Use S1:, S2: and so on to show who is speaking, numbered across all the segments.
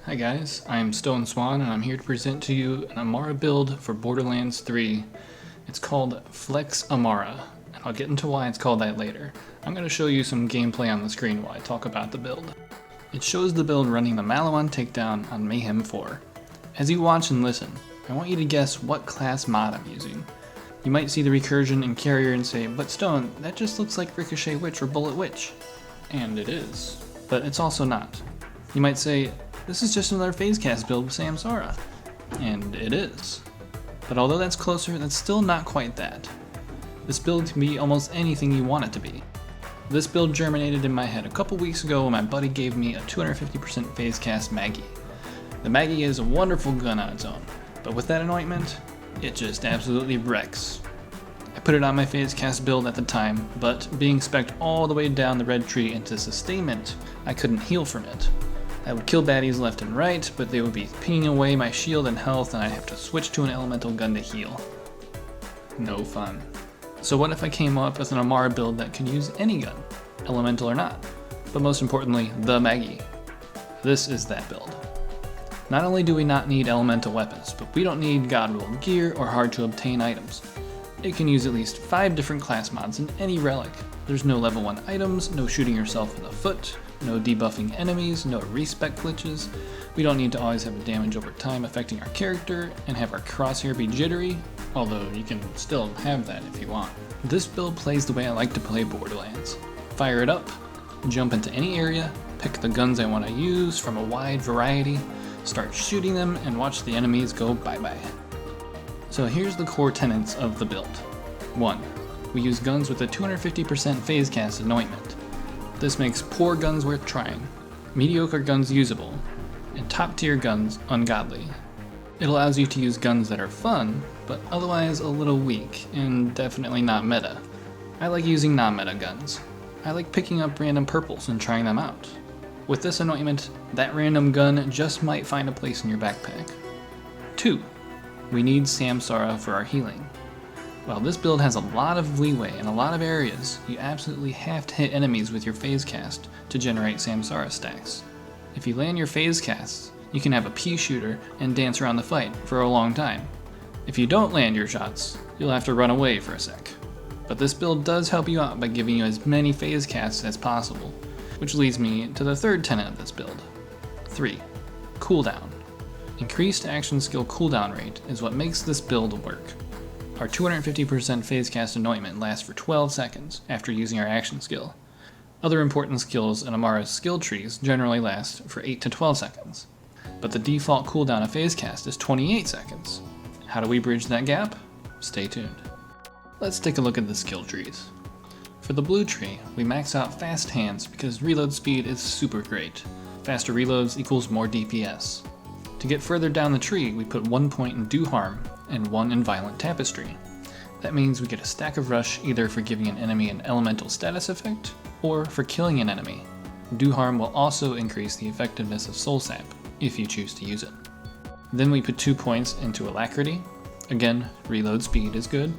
S1: Hi guys, I'm Stone Swan and I'm here to present to you an Amara build for Borderlands 3. It's called Flex Amara, and I'll get into why it's called that later. I'm going to show you some gameplay on the screen while I talk about the build. It shows the build running the Maliwan takedown on Mayhem 4. As you watch and listen, I want you to guess what class mod I'm using. You might see the recursion and carrier and say, but Stone, that just looks like Ricochet Witch or Bullet Witch. And it is, but it's also not. You might say, this is just another phase cast build with Samsara. And it is. But although that's closer, that's still not quite that. This build can be almost anything you want it to be. This build germinated in my head a couple weeks ago when my buddy gave me a 250% phase cast Maggie. The Maggie is a wonderful gun on its own, but with that anointment, it just absolutely wrecks. I put it on my phase cast build at the time, but being spec'd all the way down the red tree into sustainment, I couldn't heal from it. I would kill baddies left and right, but they would be pinging away my shield and health and I'd have to switch to an elemental gun to heal. No fun. So what if I came up with an Amara build that could use any gun, elemental or not, but most importantly, the Maggie. This is that build. Not only do we not need elemental weapons, but we don't need god-rolled gear or hard to obtain items. It can use at least 5 different class mods in any relic. There's no level 1 items, no shooting yourself in the foot, no debuffing enemies, no respec glitches. We don't need to always have a damage over time affecting our character and have our crosshair be jittery, although you can still have that if you want. This build plays the way I like to play Borderlands. Fire it up, jump into any area, pick the guns I want to use from a wide variety, start shooting them, and watch the enemies go bye-bye. So here's the core tenets of the build. 1. We use guns with a 250% phase cast anointment. This makes poor guns worth trying, mediocre guns usable, and top tier guns ungodly. It allows you to use guns that are fun, but otherwise a little weak, and definitely not meta. I like using non-meta guns. I like picking up random purples and trying them out. With this anointment, that random gun just might find a place in your backpack. 2. We need Samsara for our healing. While this build has a lot of leeway in a lot of areas, you absolutely have to hit enemies with your phase cast to generate Samsara stacks. If you land your phase casts, you can have a pea shooter and dance around the fight for a long time. If you don't land your shots, you'll have to run away for a sec. But this build does help you out by giving you as many phase casts as possible, which leads me to the third tenet of this build. 3. Cooldown. Increased action skill cooldown rate is what makes this build work. Our 250% phase cast anointment lasts for 12 seconds after using our action skill. Other important skills in Amara's skill trees generally last for 8 to 12 seconds, but the default cooldown of phase cast is 28 seconds. How do we bridge that gap? Stay tuned. Let's take a look at the skill trees. For the blue tree, we max out fast hands because reload speed is super great. Faster reloads equals more DPS. To get further down the tree, we put 1 point in do harm and 1 in violent tapestry. That means we get a stack of rush either for giving an enemy an elemental status effect or for killing an enemy. Do harm will also increase the effectiveness of soul sap if you choose to use it. Then we put 2 points into alacrity. Again, reload speed is good.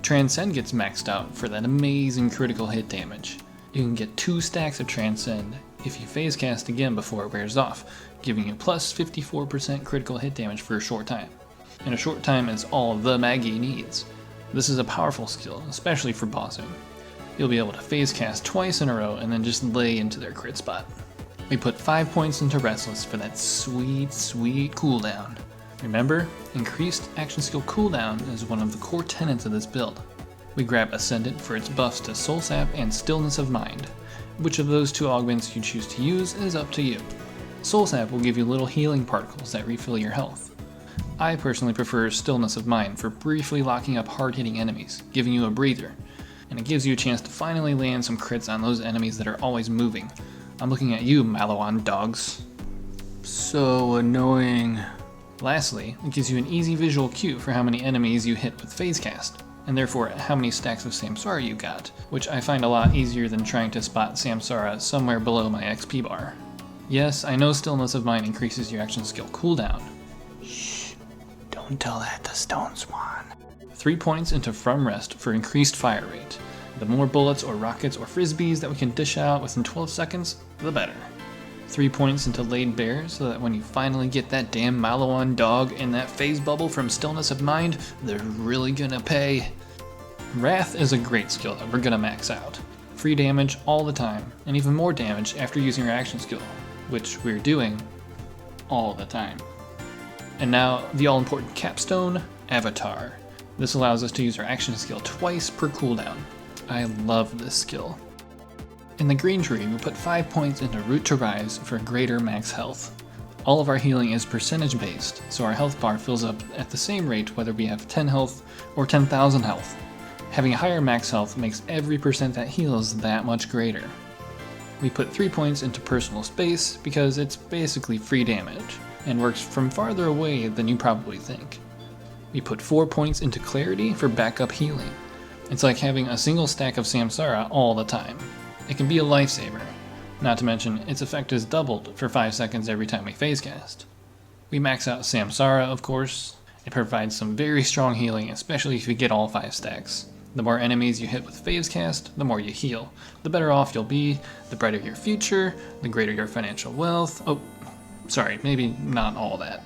S1: Transcend gets maxed out for that amazing critical hit damage. You can get 2 stacks of Transcend if you phase cast again before it wears off, giving you plus 54% critical hit damage for a short time. And a short time is all the Maggie needs. This is a powerful skill, especially for bossing. You'll be able to phase cast twice in a row and then just lay into their crit spot. We put 5 points into Restless for that sweet, sweet cooldown. Remember, increased action skill cooldown is one of the core tenets of this build. We grab Ascendant for its buffs to Soul Sap and Stillness of Mind. Which of those 2 augments you choose to use is up to you. Soul Sap will give you little healing particles that refill your health. I personally prefer Stillness of Mind for briefly locking up hard-hitting enemies, giving you a breather, and it gives you a chance to finally land some crits on those enemies that are always moving. I'm looking at you, Maliwan dogs. So annoying. Lastly, it gives you an easy visual cue for how many enemies you hit with phase cast, and therefore how many stacks of Samsara you got, which I find a lot easier than trying to spot Samsara somewhere below my XP bar. Yes, I know Stillness of Mind increases your action skill cooldown. Shh, don't tell that to Stone Swan. 3 points into From Rest for increased fire rate. The more bullets or rockets or frisbees that we can dish out within 12 seconds, the better. 3 points into Laid Bare so that when you finally get that damn Malawan dog in that phase bubble from Stillness of Mind, they're really gonna pay. Wrath is a great skill that we're gonna max out. Free damage all the time, and even more damage after using your action skill, which we're doing all the time. And now, the all-important capstone, Avatar. This allows us to use our action skill twice per cooldown. I love this skill. In the green tree, we put 5 points into Root to Rise for greater max health. All of our healing is percentage based, so our health bar fills up at the same rate whether we have 10 health or 10,000 health. Having a higher max health makes every percent that heals that much greater. We put 3 points into Personal Space because it's basically free damage, and works from farther away than you probably think. We put 4 points into Clarity for backup healing. It's like having a single stack of Samsara all the time. It can be a lifesaver, not to mention its effect is doubled for 5 seconds every time we phase cast. We max out Samsara, of course. It provides some very strong healing, especially if you get all 5 stacks. The more enemies you hit with phase cast, the more you heal. The better off you'll be, the brighter your future, the greater your financial wealth. Oh, sorry, maybe not all that.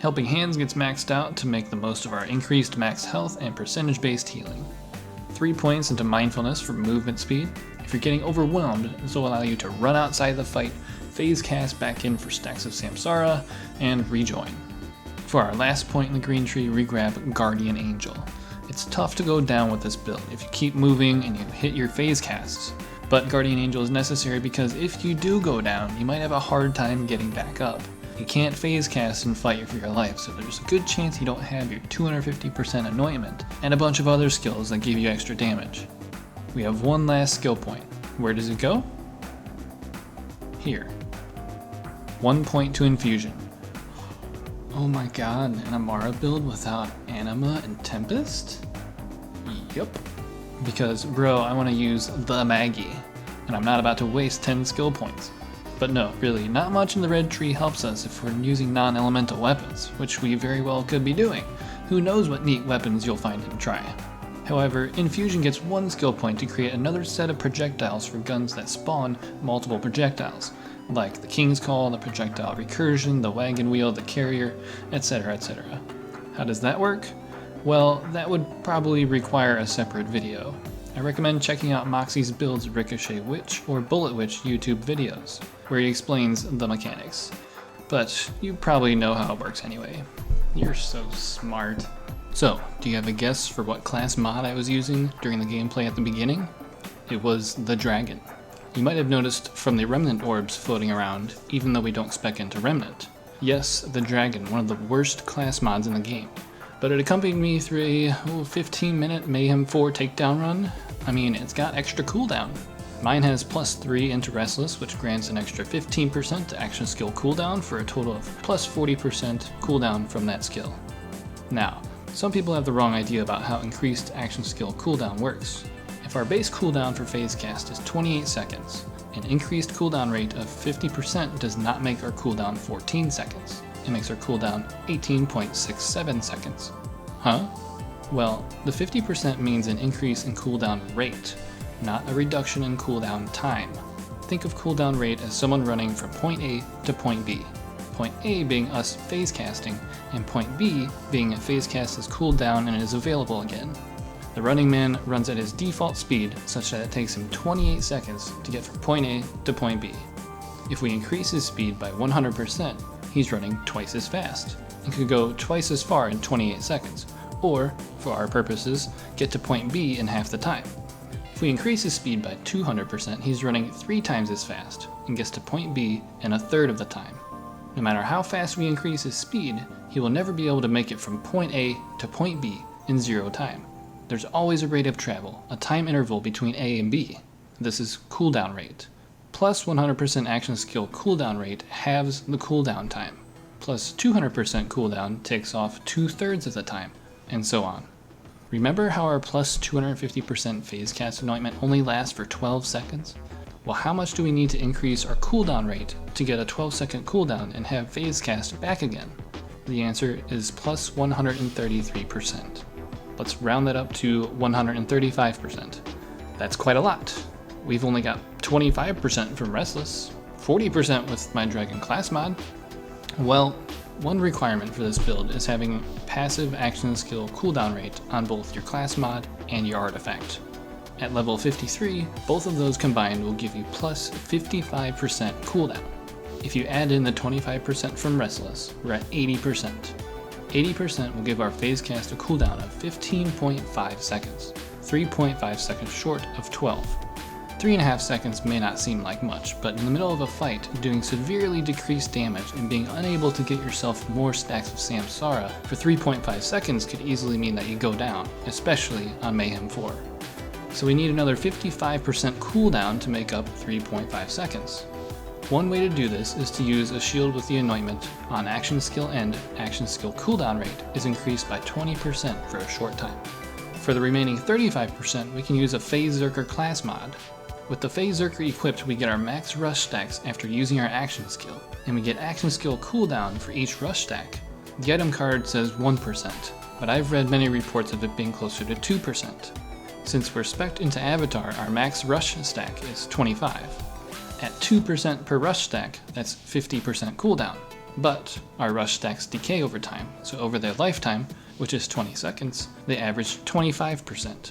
S1: Helping Hands gets maxed out to make the most of our increased max health and percentage-based healing. 3 points into Mindfulness for movement speed. If you're getting overwhelmed, this will allow you to run outside the fight, phase cast back in for stacks of Samsara, and rejoin. For our last point in the green tree, we grab Guardian Angel. It's tough to go down with this build if you keep moving and you hit your phase casts, but Guardian Angel is necessary because if you do go down, you might have a hard time getting back up. You can't phase cast and fight for your life, so there's a good chance you don't have your 250% anointment and a bunch of other skills that give you extra damage. We have one last skill point. Where does it go? Here. 1 point to Infusion. Oh my god, an Amara build without Anima and Tempest? Yup. Because, bro, I want to use the Maggie, and I'm not about to waste 10 skill points. But no, really, not much in the red tree helps us if we're using non-elemental weapons, which we very well could be doing. Who knows what neat weapons you'll find him try. However, Infusion gets 1 skill point to create another set of projectiles for guns that spawn multiple projectiles, like the King's Call, the projectile recursion, the wagon wheel, the carrier, etc, etc. How does that work? Well, that would probably require a separate video. I recommend checking out Moxsy's Builds Ricochet Witch or Bullet Witch YouTube videos, where he explains the mechanics. But you probably know how it works anyway. You're so smart. So, do you have a guess for what class mod I was using during the gameplay at the beginning? It was the Dragon. You might have noticed from the Remnant orbs floating around, even though we don't spec into Remnant. Yes, the Dragon, one of the worst class mods in the game. But it accompanied me through a 15-minute Mayhem 4 takedown run. I mean, it's got extra cooldown. Mine has +3 into Restless, which grants an extra 15% to action skill cooldown for a total of +40% cooldown from that skill. Now, some people have the wrong idea about how increased action skill cooldown works. If our base cooldown for phase cast is 28 seconds, an increased cooldown rate of 50% does not make our cooldown 14 seconds. It makes our cooldown 18.67 seconds. Huh? Well, the 50% means an increase in cooldown rate, not a reduction in cooldown time. Think of cooldown rate as someone running from point A to point B. Point A being us phase casting, and point B being a phase cast is cooled down and is available again. The running man runs at his default speed such that it takes him 28 seconds to get from point A to point B. If we increase his speed by 100%, he's running twice as fast and could go twice as far in 28 seconds, or, for our purposes, get to point B in half the time. If we increase his speed by 200%, he's running 3 times as fast and gets to point B in a third of the time. No matter how fast we increase his speed, he will never be able to make it from point A to point B in 0 time. There's always a rate of travel, a time interval between A and B. This is cooldown rate. Plus 100% action skill cooldown rate halves the cooldown time. Plus 200% cooldown takes off 2/3 of the time, and so on. Remember how our plus 250% phase cast anointment only lasts for 12 seconds? Well, how much do we need to increase our cooldown rate to get a 12-second cooldown and have phase cast back again? The answer is plus 133%. Let's round that up to 135%. That's quite a lot. We've only got 25% from Restless. 40% with my Dragon class mod? Well, one requirement for this build is having passive action skill cooldown rate on both your class mod and your artifact. At level 53, both of those combined will give you plus 55% cooldown. If you add in the 25% from Restless, we're at 80%. 80% will give our phase cast a cooldown of 15.5 seconds, 3.5 seconds short of 12. 3.5 seconds may not seem like much, but in the middle of a fight, doing severely decreased damage and being unable to get yourself more stacks of Samsara for 3.5 seconds could easily mean that you go down, especially on Mayhem 4. So we need another 55% cooldown to make up 3.5 seconds. One way to do this is to use a shield with the anointment on action skill end. Action skill cooldown rate is increased by 20% for a short time. For the remaining 35%, we can use a Phase Zerker class mod. With the Phase Zerker equipped, we get our max rush stacks after using our action skill, and we get action skill cooldown for each rush stack. The item card says 1%, but I've read many reports of it being closer to 2%. Since we're spec'd into Avatar, our max rush stack is 25. At 2% per rush stack, that's 50% cooldown, but our rush stacks decay over time, so over their lifetime, which is 20 seconds, they average 25%.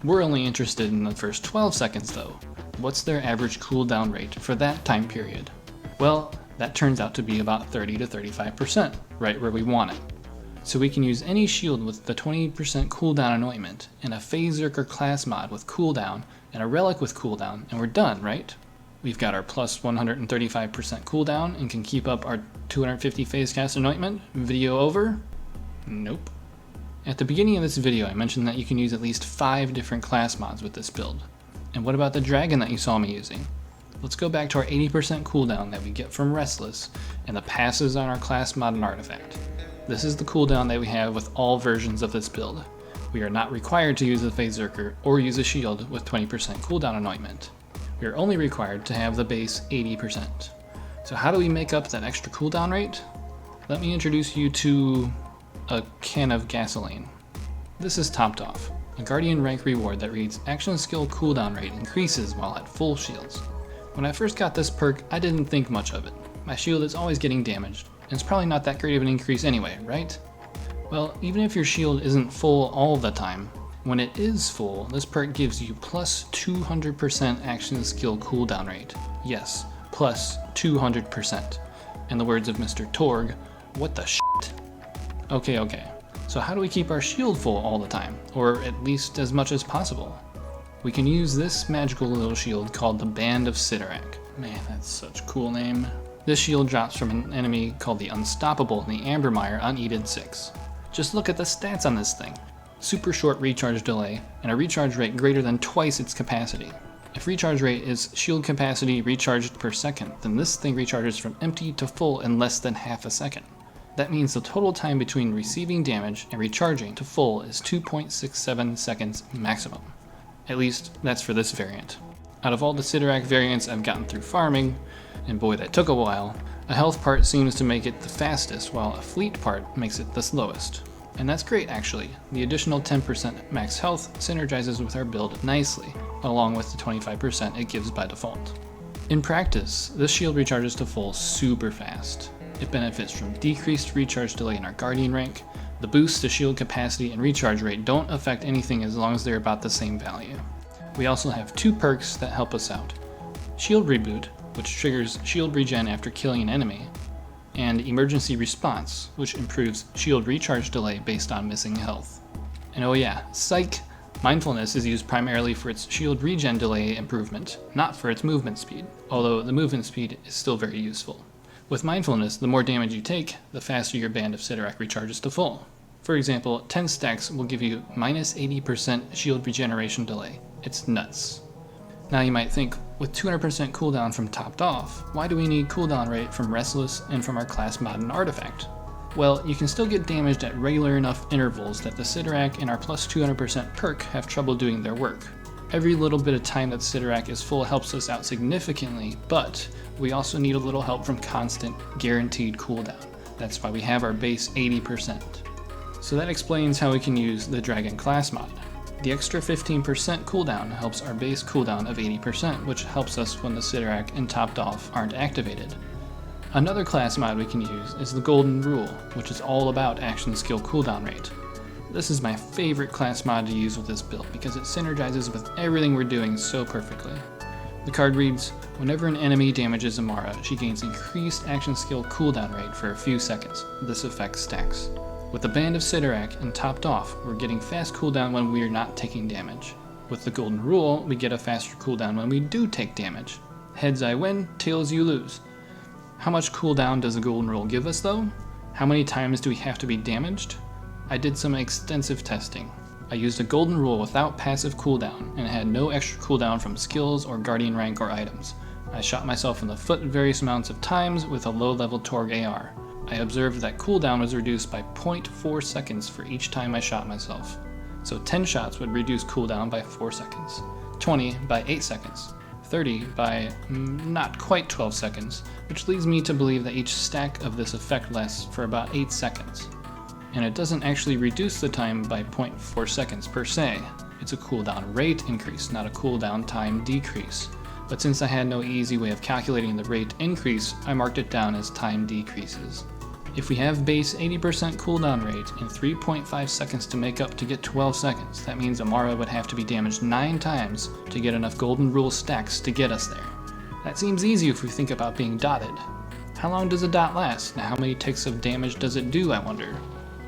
S1: We're only interested in the first 12 seconds though. What's their average cooldown rate for that time period? Well, that turns out to be about 30 to 35%, right where we want it. So we can use any shield with the 20% cooldown anointment, and a Phase Zerker class mod with cooldown, and a relic with cooldown, and we're done, right? We've got our plus 135% cooldown and can keep up our 250 phase cast anointment. Video over? Nope. At the beginning of this video, I mentioned that you can use at least 5 different class mods with this build. And what about the dragon that you saw me using? Let's go back to our 80% cooldown that we get from Restless and the passes on our class mod and artifact. This is the cooldown that we have with all versions of this build. We are not required to use a Phase Zerker or use a shield with 20% cooldown anointment. We are only required to have the base 80%. So how do we make up that extra cooldown rate? Let me introduce you to a can of gasoline. This is topped off, a Guardian rank reward that reads action skill cooldown rate increases while at full shields. When I first got this perk, I didn't think much of it. My shield is always getting damaged, and it's probably not that great of an increase anyway, right? Well, even if your shield isn't full all the time, when it is full, this perk gives you plus 200% action skill cooldown rate. Yes, plus 200%. In the words of Mr. Torg, what the shit? Okay. So how do we keep our shield full all the time? Or at least as much as possible? We can use this magical little shield called the Band of Sidorak. Man, that's such a cool name. This shield drops from an enemy called the Unstoppable in the Ambermire on Eden 6. Just look at the stats on this thing. Super short recharge delay, and a recharge rate greater than twice its capacity. If recharge rate is shield capacity recharged per second, then this thing recharges from empty to full in less than half a second. That means the total time between receiving damage and recharging to full is 2.67 seconds maximum. At least, that's for this variant. Out of all the Sidorak variants I've gotten through farming, and boy that took a while, a health part seems to make it the fastest, while a fleet part makes it the slowest. And that's great actually. The additional 10% max health synergizes with our build nicely, along with the 25% it gives by default. In practice, this shield recharges to full super fast. It benefits from decreased recharge delay in our Guardian rank. The boosts to shield capacity and recharge rate don't affect anything as long as they're about the same value. We also have 2 perks that help us out. Shield Reboot, which triggers shield regen after killing an enemy, and Emergency Response, which improves shield recharge delay based on missing health. And oh yeah, psych! Mindfulness is used primarily for its shield regen delay improvement, not for its movement speed, although the movement speed is still very useful. With Mindfulness, the more damage you take, the faster your Band of Sidorak recharges to full. For example, 10 stacks will give you minus 80% shield regeneration delay. It's nuts. Now you might think, with 200% cooldown from topped off, why do we need cooldown rate from Restless and from our class mod and artifact? Well, you can still get damaged at regular enough intervals that the Sidorak and our plus 200% perk have trouble doing their work. Every little bit of time that Sidorak is full helps us out significantly, but we also need a little help from constant, guaranteed cooldown. That's why we have our base 80%. So that explains how we can use the Dragon class mod. The extra 15% cooldown helps our base cooldown of 80%, which helps us when the Sidorak and Topped Off aren't activated. Another class mod we can use is the Golden Rule, which is all about action skill cooldown rate. This is my favorite class mod to use with this build because it synergizes with everything we're doing so perfectly. The card reads, whenever an enemy damages Amara, she gains increased action skill cooldown rate for a few seconds. This effect stacks. With the Band of Sidorak and Topped Off, we're getting fast cooldown when we are not taking damage. With the Golden Rule, we get a faster cooldown when we do take damage. Heads I win, tails you lose. How much cooldown does the Golden Rule give us though? How many times do we have to be damaged? I did some extensive testing. I used a Golden Rule without passive cooldown and had no extra cooldown from skills or guardian rank or items. I shot myself in the foot various amounts of times with a low level Torg AR. I observed that cooldown was reduced by 0.4 seconds for each time I shot myself. So 10 shots would reduce cooldown by 4 seconds, 20 by 8 seconds, 30 by not quite 12 seconds, which leads me to believe that each stack of this effect lasts for about 8 seconds. And it doesn't actually reduce the time by 0.4 seconds per se. It's a cooldown rate increase, not a cooldown time decrease. But since I had no easy way of calculating the rate increase, I marked it down as time decreases. If we have base 80% cooldown rate and 3.5 seconds to make up to get 12 seconds, that means Amara would have to be damaged 9 times to get enough Golden Rule stacks to get us there. That seems easy if we think about being dotted. How long does a dot last? Now how many ticks of damage does it do, I wonder?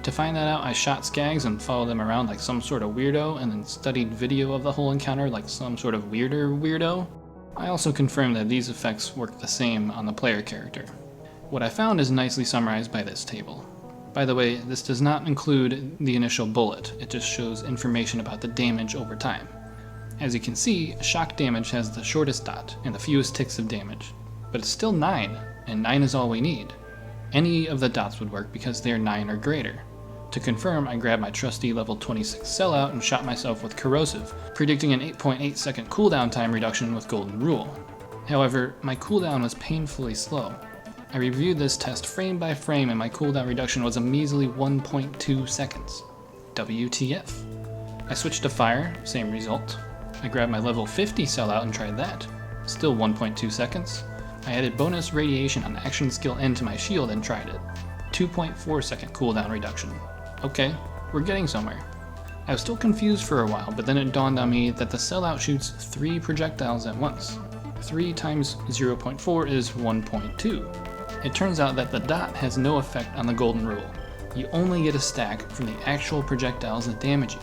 S1: To find that out, I shot Skags and followed them around like some sort of weirdo and then studied video of the whole encounter like some sort of weirder weirdo. I also confirmed that these effects work the same on the player character. What I found is nicely summarized by this table. By the way, this does not include the initial bullet, it just shows information about the damage over time. As you can see, shock damage has the shortest dot and the fewest ticks of damage, but it's still 9, and 9 is all we need. Any of the dots would work because they're 9 or greater. To confirm, I grabbed my trusty level 26 sellout and shot myself with Corrosive, predicting an 8.8 second cooldown time reduction with Golden Rule. However, my cooldown was painfully slow. I reviewed this test frame by frame and my cooldown reduction was a measly 1.2 seconds. WTF. I switched to Fire, same result. I grabbed my level 50 sellout and tried that. Still 1.2 seconds. I added bonus radiation on the action skill end to my shield and tried it. 2.4 second cooldown reduction. Okay, we're getting somewhere. I was still confused for a while, but then it dawned on me that the sellout shoots 3 projectiles at once. 3 times 0.4 is 1.2. It turns out that the dot has no effect on the Golden Rule. You only get a stack from the actual projectiles that damage you.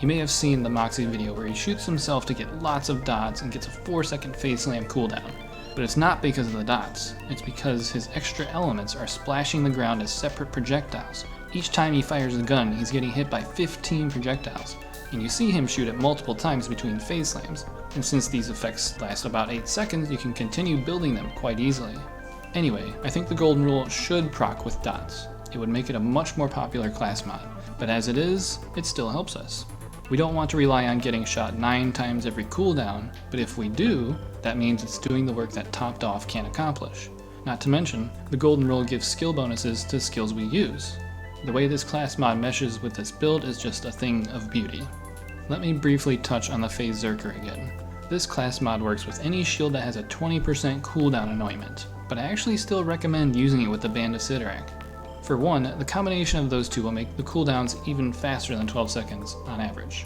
S1: You may have seen the Moxsy video where he shoots himself to get lots of dots and gets a 4-second phase slam cooldown. But it's not because of the dots, it's because his extra elements are splashing the ground as separate projectiles. Each time he fires the gun, he's getting hit by 15 projectiles, and you see him shoot it multiple times between phase slams. And since these effects last about 8 seconds, you can continue building them quite easily. Anyway, I think the Golden Rule should proc with dots. It would make it a much more popular class mod, but as it is, it still helps us. We don't want to rely on getting shot 9 times every cooldown, but if we do, that means it's doing the work that Topped Off can't accomplish. Not to mention, the Golden Rule gives skill bonuses to skills we use. The way this class mod meshes with this build is just a thing of beauty. Let me briefly touch on the Phase Zerker again. This class mod works with any shield that has a 20% cooldown anointment, but I actually still recommend using it with the Band of Sidorak. For one, the combination of those two will make the cooldowns even faster than 12 seconds on average.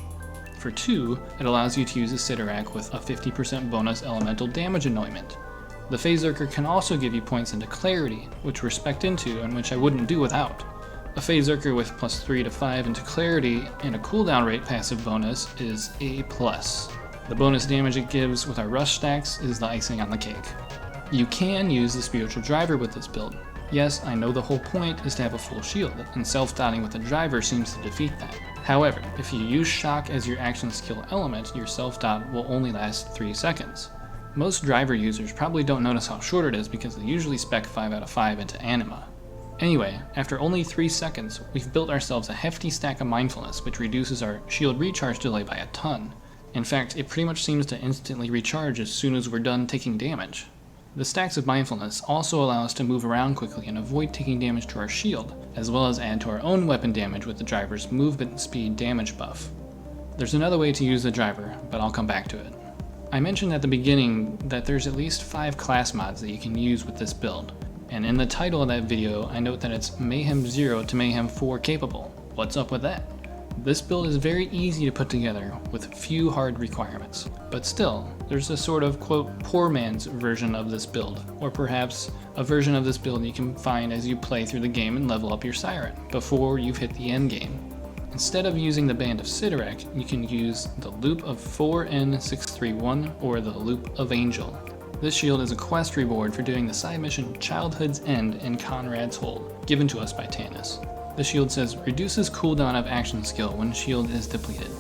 S1: For two, it allows you to use a Sidorak with a 50% bonus elemental damage anointment. The Phase Zerker can also give you points into Clarity, which we're spec'd into and which I wouldn't do without. A Phase Zerker with +3 to 5 into Clarity and a cooldown rate passive bonus is A+. The bonus damage it gives with our rush stacks is the icing on the cake. You can use the Spiritual Driver with this build. Yes, I know the whole point is to have a full shield, and self-dotting with a driver seems to defeat that. However, if you use Shock as your action skill element, your self-dot will only last 3 seconds. Most driver users probably don't notice how short it is because they usually spec 5 out of 5 into Anima. Anyway, after only 3 seconds, we've built ourselves a hefty stack of Mindfulness, which reduces our shield recharge delay by a ton. In fact, it pretty much seems to instantly recharge as soon as we're done taking damage. The stacks of Mindfulness also allow us to move around quickly and avoid taking damage to our shield, as well as add to our own weapon damage with the driver's movement speed damage buff. There's another way to use the driver, but I'll come back to it. I mentioned at the beginning that there's at least 5 class mods that you can use with this build, and in the title of that video I note that it's Mayhem 0 to Mayhem 4 capable. What's up with that? This build is very easy to put together with few hard requirements, but still, there's a sort of quote poor man's version of this build, or perhaps a version of this build you can find as you play through the game and level up your Siren before you've hit the end game. Instead of using the Band of Sidorak, you can use the Loop of 4N631 or the Loop of Angel. This shield is a quest reward for doing the side mission Childhood's End in Conrad's Hold, given to us by Tannis. The shield says, reduces cooldown of action skill when shield is depleted.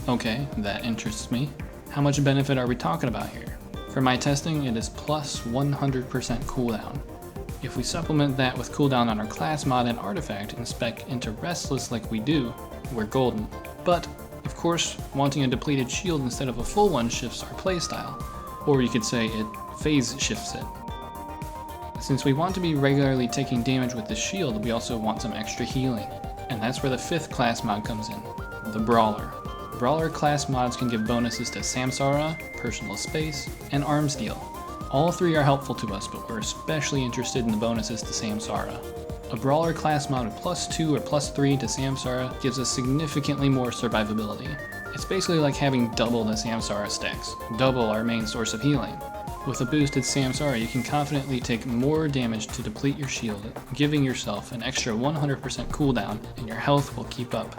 S1: Okay, that interests me. How much benefit are we talking about here? For my testing, it is plus 100% cooldown. If we supplement that with cooldown on our class mod and artifact and spec into Restless like we do, we're golden. But, of course, wanting a depleted shield instead of a full one shifts our playstyle, or you could say it phase shifts it. Since we want to be regularly taking damage with the shield, we also want some extra healing, and that's where the 5th class mod comes in, the Brawler. Brawler class mods can give bonuses to Samsara, Personal Space, and Arms Deal. All 3 are helpful to us, but we're especially interested in the bonuses to Samsara. A Brawler class mod with +2 or +3 to Samsara gives us significantly more survivability. It's basically like having double the Samsara stacks, double our main source of healing. With a boosted Samsara, you can confidently take more damage to deplete your shield, giving yourself an extra 100% cooldown, and your health will keep up.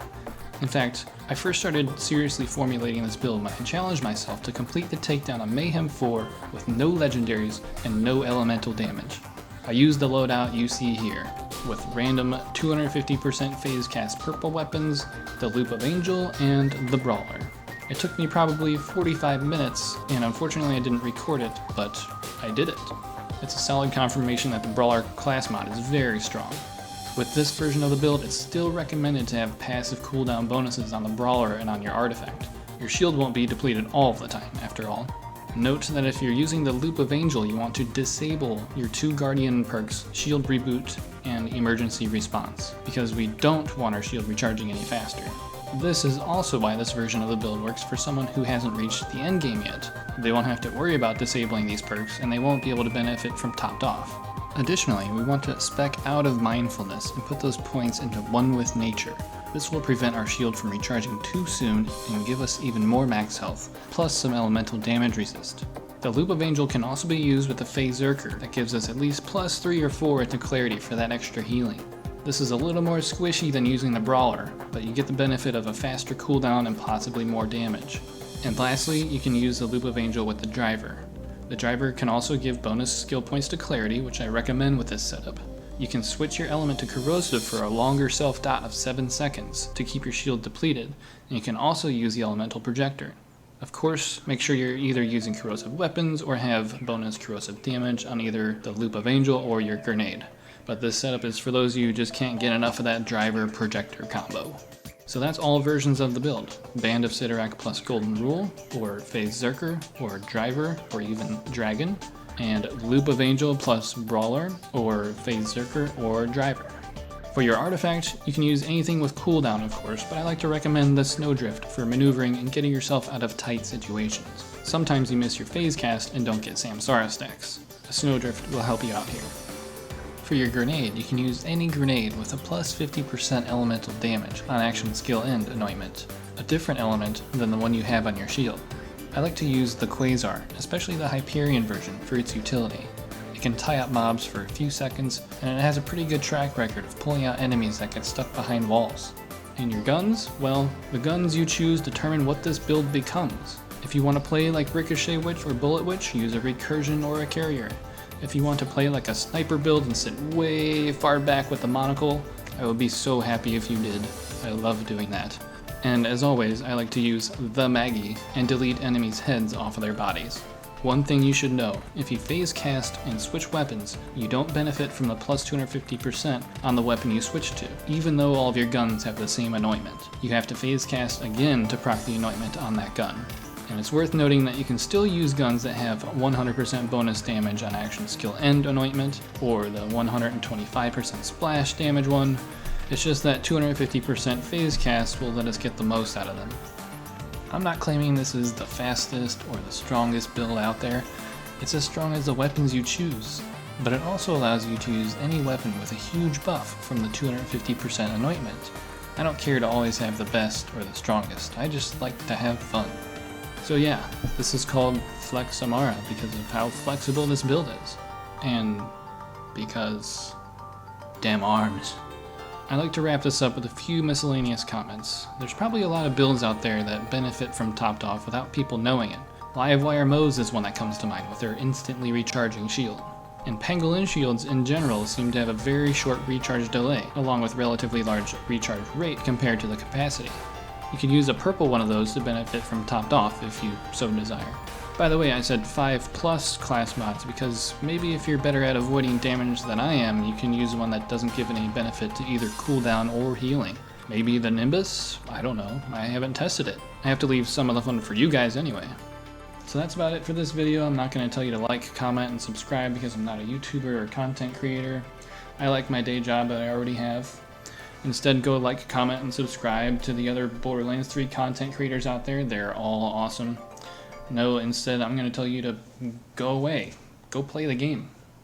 S1: In fact, I first started seriously formulating this build when I challenged myself to complete the takedown of Mayhem 4 with no legendaries and no elemental damage. I used the loadout you see here, with random 250% phase cast purple weapons, the Loop of Angel, and the Brawler. It took me probably 45 minutes, and unfortunately I didn't record it, but I did it. It's a solid confirmation that the Brawler class mod is very strong. With this version of the build, it's still recommended to have passive cooldown bonuses on the Brawler and on your artifact. Your shield won't be depleted all of the time, after all. Note that if you're using the Loop of Angel, you want to disable your 2 Guardian perks, Shield Reboot and Emergency Response, because we don't want our shield recharging any faster. This is also why this version of the build works for someone who hasn't reached the end game yet. They won't have to worry about disabling these perks, and they won't be able to benefit from topped off. Additionally, we want to spec out of Mindfulness and put those points into One with Nature. This will prevent our shield from recharging too soon and give us even more max health, plus some elemental damage resist. The Loop of Angel can also be used with the Phase Zerker that gives us at least +3 or 4 into Clarity for that extra healing. This is a little more squishy than using the Brawler, but you get the benefit of a faster cooldown and possibly more damage. And lastly, you can use the Loop of Angel with the Driver. The Driver can also give bonus skill points to Clarity, which I recommend with this setup. You can switch your element to Corrosive for a longer self-dot of 7 seconds to keep your shield depleted, and you can also use the Elemental Projector. Of course, make sure you're either using corrosive weapons or have bonus corrosive damage on either the Loop of Angel or your grenade. But this setup is for those of you who just can't get enough of that Driver Projector combo. So that's all versions of the build. Band of Sidorak plus Golden Rule, or Phase Zerker, or Driver, or even Dragon, and Loop of Angel plus Brawler, or Phase Zerker, or Driver. For your artifact, you can use anything with cooldown of course, but I like to recommend the Snowdrift for maneuvering and getting yourself out of tight situations. Sometimes you miss your phase cast and don't get Samsara stacks. A Snowdrift will help you out here. For your grenade, you can use any grenade with a plus 50% elemental damage on action skill end anointment, a different element than the one you have on your shield. I like to use the Quasar, especially the Hyperion version, for its utility. It can tie up mobs for a few seconds, and it has a pretty good track record of pulling out enemies that get stuck behind walls. And your guns? Well, the guns you choose determine what this build becomes. If you want to play like Ricochet Witch or Bullet Witch, use a Recursion or a Carrier. If you want to play like a sniper build and sit way far back with the monocle, I would be so happy if you did. I love doing that. And as always, I like to use the Maggie and delete enemies' heads off of their bodies. One thing you should know, if you phase cast and switch weapons, you don't benefit from the plus 250% on the weapon you switch to, even though all of your guns have the same anointment. You have to phase cast again to proc the anointment on that gun. And it's worth noting that you can still use guns that have 100% bonus damage on action skill end anointment, or the 125% splash damage one. It's just that 250% phase cast will let us get the most out of them. I'm not claiming this is the fastest or the strongest build out there. It's as strong as the weapons you choose, but it also allows you to use any weapon with a huge buff from the 250% anointment. I don't care to always have the best or the strongest, I just like to have fun. So yeah, this is called Flex Amara because of how flexible this build is. And because damn arms. I'd like to wrap this up with a few miscellaneous comments. There's probably a lot of builds out there that benefit from topped off without people knowing it. Livewire Moe's is one that comes to mind with their instantly recharging shield. And pangolin shields in general seem to have a very short recharge delay, along with relatively large recharge rate compared to the capacity. You could use a purple one of those to benefit from topped off if you so desire. By the way, I said 5+ class mods because maybe if you're better at avoiding damage than I am, you can use one that doesn't give any benefit to either cooldown or healing. Maybe the Nimbus? I don't know, I haven't tested it. I have to leave some of the fun for you guys anyway. So that's about it for this video. I'm not going to tell you to like, comment, and subscribe because I'm not a YouTuber or content creator. I like my day job that I already have. Instead, go like, comment, and subscribe to the other Borderlands 3 content creators out there. They're all awesome. No, instead I'm going to tell you to go away. Go play the game.